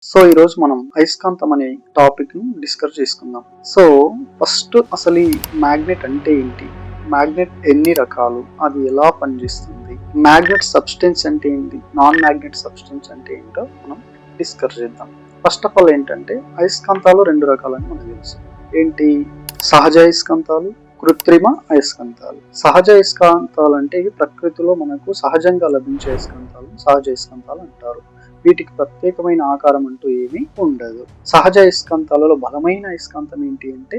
So ఈరోజు మనం అయస్కాంతం అనే టాపిక్ ను డిస్కస్ చేసుకుందాం. సో ఫస్ట్ అసలు ఈ మ్యాగ్నెట్ అంటే ఏంటి, మ్యాగ్నెట్ ఎన్ని రకాలు, అది ఎలా పనిచేస్తుంది, మ్యాగ్నెట్ సబ్స్టెన్స్ అంటే ఏంటి, నాన్ మ్యాగ్నెట్ సబ్స్టెన్స్ అంటే ఏంటో మనం డిస్కస్ చేద్దాం. ఫస్ట్ ఆఫ్ ఆల్ ఏంటంటే అయస్కాంతాలు రెండు రకాలని మనకు తెలుసు. ఏంటి, సహజ అయస్కాంతాలు, కృత్రిమ అయస్కాంతాలు. సహజ అయస్కాంతాలు అంటే ఇవి ప్రకృతిలో మనకు సహజంగా లభించే అయస్కాంతాలు సహజ అయస్కాంతాలు అంటారు. వీటికి ప్రత్యేకమైన ఆకారం అంటూ ఏమీ ఉండదు. సహజ అయస్కాంతాలలో బలమైన అయస్కాంతం ఏంటి అంటే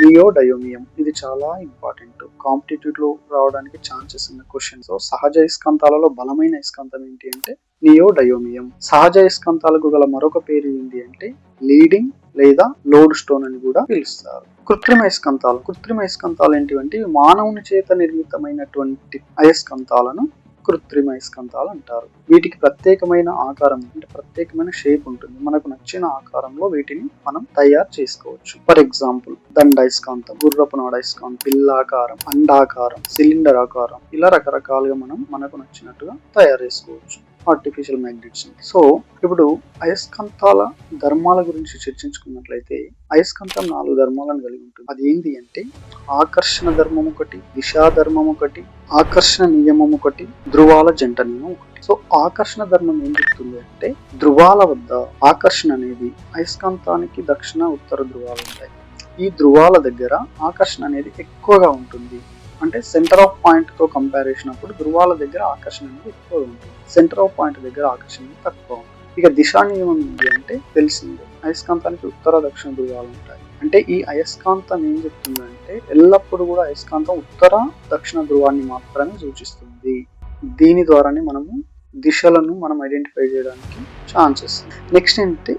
నియోడయోమియం. ఇది చాలా ఇంపార్టెంట్, కాంపిటేటివ్ లో రావడానికి ఛాన్సెస్ ఉన్న క్వశ్చన్. సో సహజ అయస్కాంతాలలో బలమైన అయస్కాంతం ఏంటి అంటే నియోడయోమియం. సహజ అయస్కాంతాలకు గల మరొక పేరు ఏంటి అంటే లీడింగ్ లేదా లోడ్ స్టోన్ అని కూడా పిలుస్తారు. కృత్రిమ అయస్కాంతాలు. కృత్రిమ అయస్కాంతాలు ఏంటివంటే మానవుని చేత నిర్మితమైనటువంటి అయస్కాంతాలను కృత్రిమ అయస్కాంతాలు అంటారు. వీటికి ప్రత్యేకమైన ఆకారం అంటే ప్రత్యేకమైన షేప్ ఉంటుంది. మనకు నచ్చిన ఆకారంలో వీటిని మనం తయారు చేసుకోవచ్చు. ఫర్ ఎగ్జాంపుల్ దండయస్కాంతం, గుర్రపు నాడయస్కాంతం, పిల్లాకారం, అండాకారం, సిలిండర్ ఆకారం, ఇలా రకరకాలుగా మనం మనకు నచ్చినట్టుగా తయారు చేసుకోవచ్చు ఆర్టిఫిషియల్ మ్యాగ్నెట్స్. సో ఇప్పుడు అయస్కాంతాల ధర్మాల గురించి చర్చించుకున్నట్లయితే అయస్కాంతం 4 ధర్మాలను కలిగి ఉంటుంది. అది ఏంటి అంటే ఆకర్షణ ధర్మం ఒకటి, దిశా ధర్మం ఒకటి, ఆకర్షణ నియమం ఒకటి, ధ్రువాల జంట నియమం ఒకటి. సో ఆకర్షణ ధర్మం ఏం చెప్తుంది అంటే ధ్రువాల వద్ద ఆకర్షణ అనేది అయస్కాంతానికి దక్షిణ ఉత్తర ధ్రువాలు ఉంటాయి. ఈ ధ్రువాల దగ్గర ఆకర్షణ అనేది ఎక్కువగా ఉంటుంది. అంటే సెంటర్ ఆఫ్ పాయింట్ తో కంపారిజన్ అప్పుడు ధ్రువాల దగ్గర ఆకర్షణ అనేది ఎక్కువగా ఉంటుంది, సెంటర్ ఆఫ్ పాయింట్ దగ్గర ఆకర్షణ అనేది తక్కువ ఉంటుంది. ఇక దిశా నియమం ఏంటి అంటే తెలిసిందే, అయస్కాంతానికి ఉత్తర దక్షిణ ధ్రువాలు ఉంటాయి. అంటే ఈ అయస్కాంతం ఏం చెప్తుందంటే ఎల్లప్పుడూ కూడా అయస్కాంతం ఉత్తర దక్షిణ ధ్రువాన్ని మాత్రమే సూచిస్తుంది. దీని ద్వారానే మనము దిశలను మనం ఐడెంటిఫై చేయడానికి ఛాన్సెస్. నెక్స్ట్ ఏంటి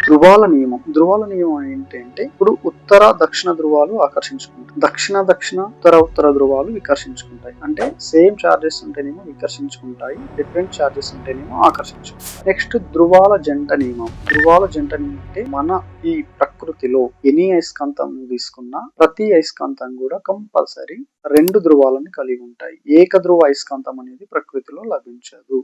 ధ్రువాల నియమం. ధ్రువాల నియమం ఏంటంటే ఇప్పుడు ఉత్తర దక్షిణ ధ్రువాలు ఆకర్షించుకుంటాయి, దక్షిణ ఉత్తర ధ్రువాలు వికర్షించుకుంటాయి. అంటే సేమ్ చార్జెస్ ఉంటేనేమో వికర్షించుకుంటాయి, డిఫరెంట్ చార్జెస్ ఉంటేనేమో ఆకర్షించుకుంటాయి. నెక్స్ట్ ధ్రువాల జంట నియమం. ధ్రువాల జంట నియమం అంటే మన ఈ ప్రకృతిలో ఎన్ని అయస్కాంతం తీసుకున్నా ప్రతి అయస్కాంతం కూడా కంపల్సరీ 2 ధ్రువాలను కలిగి ఉంటాయి. ఏక ధ్రువ అయస్కాంతం అనేది ప్రకృతిలో లభించదు.